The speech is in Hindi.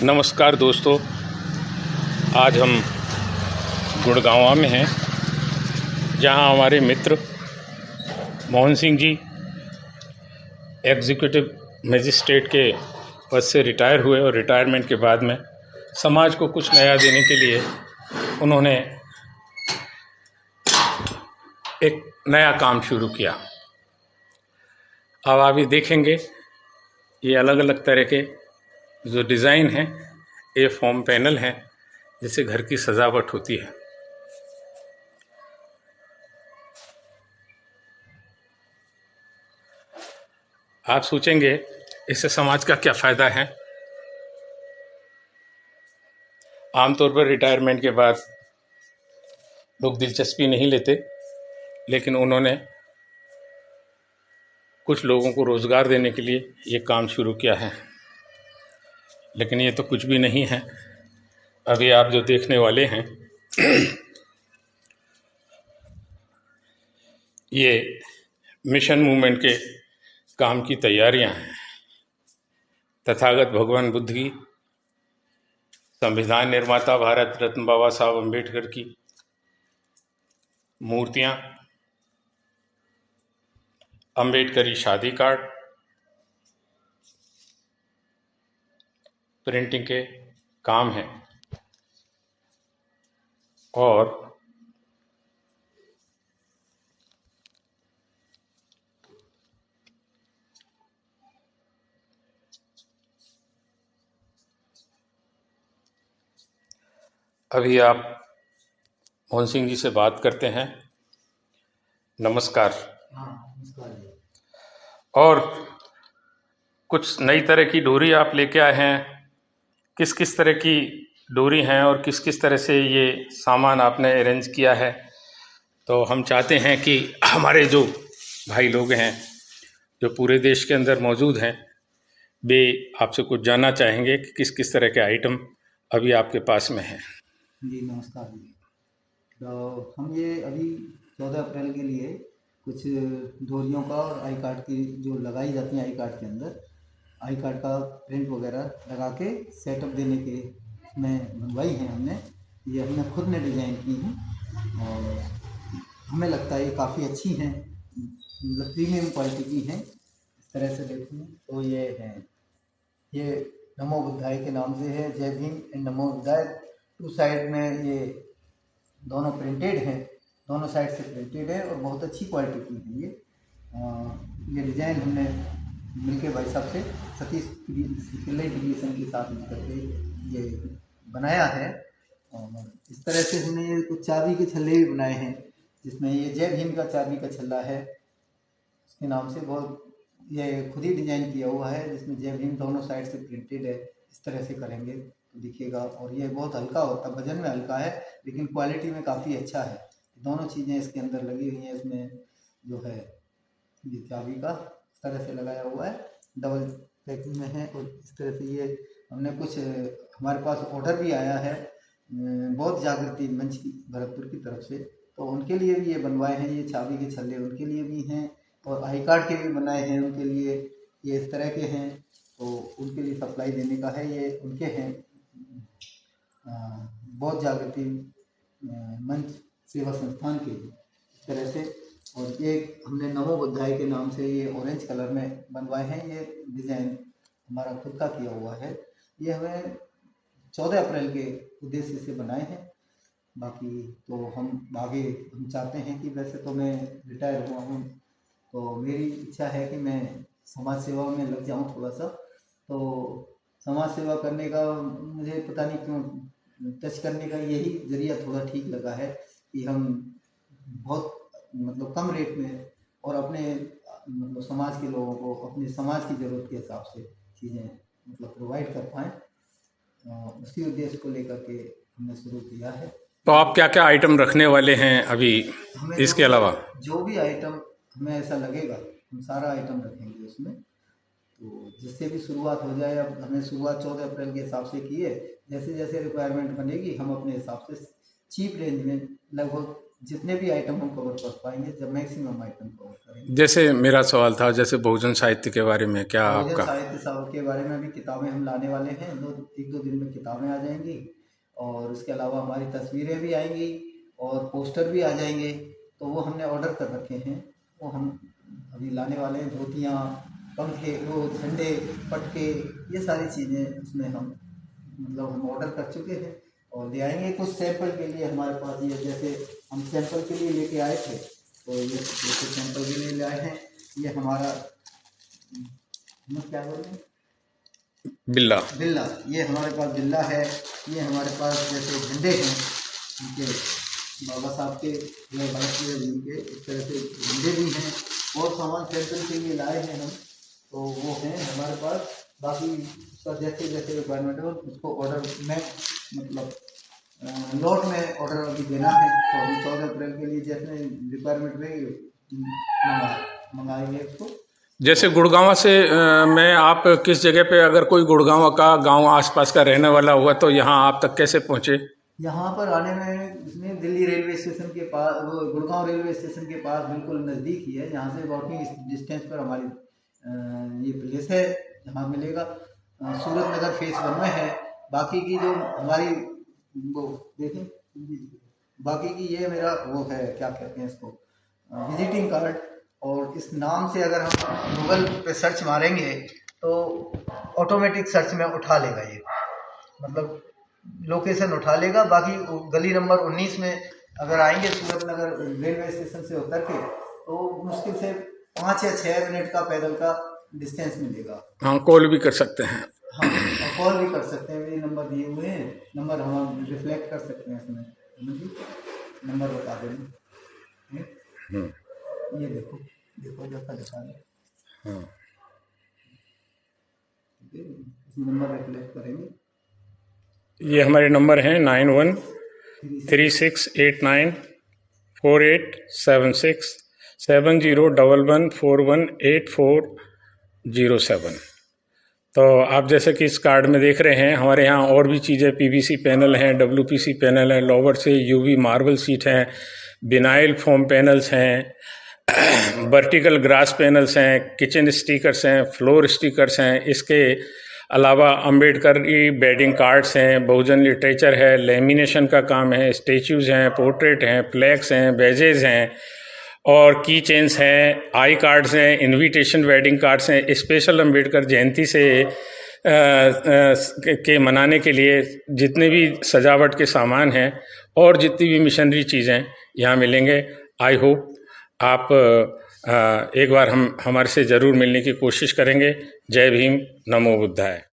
नमस्कार दोस्तों, आज हम गुड़गांव में हैं, जहां हमारे मित्र मोहन सिंह जी एग्जीक्यूटिव मजिस्ट्रेट के पद से रिटायर हुए और रिटायरमेंट के बाद में समाज को कुछ नया देने के लिए उन्होंने एक नया काम शुरू किया। अब आप ये देखेंगे, ये अलग अलग तरह के जो डिज़ाइन हैं, ये फोम पैनल हैं जिससे घर की सजावट होती है। आप सोचेंगे इससे समाज का क्या फ़ायदा है। आमतौर पर रिटायरमेंट के बाद लोग दिलचस्पी नहीं लेते, लेकिन उन्होंने कुछ लोगों को रोज़गार देने के लिए ये काम शुरू किया है। लेकिन ये तो कुछ भी नहीं है। अभी आप जो देखने वाले हैं ये मिशन मूवमेंट के काम की तैयारियां हैं। तथागत भगवान बुद्ध की, संविधान निर्माता भारत रत्न बाबा साहब अम्बेडकर की मूर्तियां, अम्बेडकरी शादी कार्ड, प्रिंटिंग के काम हैं और अभी आप मोहन सिंह जी से बात करते हैं। नमस्कार। और कुछ नई तरह की डोरी आप लेके आए हैं। किस किस तरह की डोरी हैं और किस किस तरह से ये सामान आपने अरेंज किया है। तो हम चाहते हैं कि हमारे जो भाई लोग हैं जो पूरे देश के अंदर मौजूद हैं, वे आपसे कुछ जानना चाहेंगे कि किस किस तरह के आइटम अभी आपके पास में हैं। जी नमस्कार जी। तो हम ये अभी 14 अप्रैल के लिए कुछ डोरियों का और आई कार्ड की जो लगाई जाती हैं, आई कार्ड के अंदर आई कार्ड का प्रिंट वगैरह लगा के सेटअप देने के में बनवाई है हमने। ये हमने खुद ने डिज़ाइन की हैं और हमें लगता है ये काफ़ी अच्छी हैं, मतलब प्रीमियम क्वालिटी की हैं। इस तरह से देखें तो ये है, ये नमो बुद्धाय के नाम से है, जय Bhim and NaMo बुद्धाय। To side में ये दोनों प्रिंटेड हैं, दोनों साइड से प्रिंटेड है और बहुत अच्छी क्वालिटी की है। ये डिज़ाइन हमने मिलके भाई साहब से सतीश पिल्लई क्रिएशन के साथ मिलकर के ये बनाया है। और इस तरह से हमने ये कुछ चाबी के छल्ले भी बनाए हैं, जिसमें ये जय भीम का चाबी का छल्ला है उसके नाम से। बहुत ये खुद ही डिजाइन किया हुआ है, जिसमें जय भीम दोनों साइड से प्रिंटेड है। इस तरह से करेंगे तो दिखेगा। और ये बहुत हल्का होता है, वजन में हल्का है लेकिन क्वालिटी में काफ़ी अच्छा है। दोनों चीज़ें इसके अंदर लगी हुई हैं। इसमें जो है ये चाबी का इस तरह से लगाया हुआ है, डबल पैकिंग में है। और इस तरह से ये हमने कुछ हमारे पास ऑर्डर भी आया है बौद्ध जागृति मंच की भरतपुर की तरफ से, तो उनके लिए भी ये बनवाए हैं। ये चाबी के छल्ले उनके लिए भी हैं और आई कार्ड के भी बनाए हैं उनके लिए। ये इस तरह के हैं तो उनके लिए सप्लाई देने का है। ये उनके हैं बौद्ध जागृति मंच सेवा संस्थान के इस तरह से। और ये हमने नमो बुद्धाय के नाम से ये ऑरेंज कलर में बनवाए हैं। ये डिज़ाइन हमारा खुद का किया हुआ है। ये हमें 14 अप्रैल के उद्देश्य से बनाए हैं। बाकी तो हम आगे हम चाहते हैं कि वैसे तो मैं रिटायर हुआ हूँ, तो मेरी इच्छा है कि मैं समाज सेवा में लग जाऊँ थोड़ा सा। तो समाज सेवा करने का मुझे पता नहीं क्यों टच करने का यही जरिया थोड़ा ठीक लगा है कि हम बहुत मतलब कम रेट में और अपने मतलब समाज के लोगों को अपने समाज की ज़रूरत के हिसाब से चीज़ें मतलब प्रोवाइड कर पाएँ। उसी उद्देश्य को लेकर के हमने शुरू किया है। तो आप क्या क्या आइटम रखने वाले हैं अभी हमें इसके अलावा? जो भी आइटम हमें ऐसा लगेगा हम सारा आइटम रखेंगे उसमें। तो जिससे भी शुरुआत हो जाए। अब हमने शुरुआत 14 अप्रैल के हिसाब से की है। जैसे जैसे रिक्वायरमेंट बनेगी हम अपने हिसाब से चीप रेंज में लगभग जितने भी आइटम हम कवर कर पाएंगे, जब मैक्सिमम आइटम कवर करेंगे। जैसे मेरा सवाल था, जैसे बहुजन साहित्य के बारे में क्या बहुजन आपका? साहित्य सभा के बारे में भी किताबें हम लाने वाले हैं, एक दो दिन में किताबें आ जाएंगी, और उसके अलावा हमारी तस्वीरें भी आएंगी और पोस्टर भी आ जाएंगे। तो वो हमने ऑर्डर कर रखे हैं, वो हम अभी लाने वाले हैं। धोतियाँ, पंखे, वो झंडे, पटके, ये सारी चीज़ें उसमें हम मतलब हम ऑर्डर कर चुके हैं और ले आएंगे। कुछ सैंपल के लिए हमारे पास, ये जैसे हम सैंपल के लिए लेके आए थे, तो ये जैसे सैंपल के लिए ले आए हैं। ये हमारा, हम क्या बोल रहे हैं, बिल्ला। बिल्ला, ये हमारे पास बिल्ला है। ये हमारे पास जैसे झंडे हैं उनके, बाबा साहब के, जो भगत सिंह जी के, इस तरह से झंडे भी हैं। और सामान सैंपल के लिए लाए हैं हम, तो वो हैं हमारे पास। बाकी उसका जैसे जैसे रिक्वायरमेंट हो उसको ऑर्डर में, मतलब लॉट में ऑर्डर अभी देना है। तो हम 14 अप्रैल के लिए जैसे रिक्वायरमेंट रहेगी मंगाएंगे उसको। जैसे गुड़गांव से मैं, आप किस जगह पे, अगर कोई गुड़गांव का गांव आसपास का रहने वाला हुआ तो यहाँ आप तक कैसे पहुँचे? यहाँ पर आने में इसमें दिल्ली रेलवे स्टेशन के पास, वो गुड़गांव रेलवे स्टेशन के पास बिल्कुल नज़दीक ही है। यहाँ से वॉकिंग डिस्टेंस पर हमारी ये प्लेस है, जहाँ मिलेगा। सूरत नगर फेज 1 में है। बाकी की जो हमारी, वो देखें, बाकी की ये मेरा वो है, क्या कहते हैं इसको, विजिटिंग कार्ड। और इस नाम से अगर हम गूगल पे सर्च मारेंगे तो ऑटोमेटिक सर्च में उठा लेगा, ये मतलब लोकेशन उठा लेगा। बाकी गली नंबर 19 में अगर आएंगे सूरत नगर रेलवे स्टेशन से उतर के, तो मुश्किल से 5 या 6 मिनट का पैदल का डिस्टेंस मिलेगा। हाँ, कॉल भी कर सकते हैं। हाँ, और कॉल भी कर सकते हैं। ये नंबर दिए हुए हैं, नंबर हम रिफ्लेक्ट कर सकते हैं इसमें, नंबर बता देंगे। ये देखो देखो, जैसा दिखा रहे, हाँ, इसमें नंबर रिफ्लेक्ट करेंगे। ये हमारे नंबर हैं 9136894876 7011418407। तो आप जैसे कि इस कार्ड में देख रहे हैं, हमारे यहाँ और भी चीज़ें, पीवीसी पैनल हैं, डब्ल्यूपीसी पैनल है, लोवर से यूवी मार्बल सीट हैं, विनाइल फोम पैनल्स हैं, वर्टिकल ग्रास पैनल्स हैं, किचन स्टिकर्स हैं, फ्लोर स्टिकर्स हैं। इसके अलावा अम्बेडकर की बेडिंग कार्ड्स हैं, बहुजन लिटरेचर है, लेमिनेशन का काम है, स्टेच्यूज़ हैं, पोर्ट्रेट हैं, प्लेक्स हैं, बैजेज हैं, और की चेन्स हैं, आई कार्ड्स हैं, इनविटेशन वेडिंग कार्ड्स हैं। स्पेशल अम्बेडकर जयंती से के मनाने के लिए जितने भी सजावट के सामान हैं और जितनी भी मिशनरी चीज़ें यहाँ मिलेंगे। आई होप आप एक बार हमारे से ज़रूर मिलने की कोशिश करेंगे। जय भीम, नमो बुद्धाय।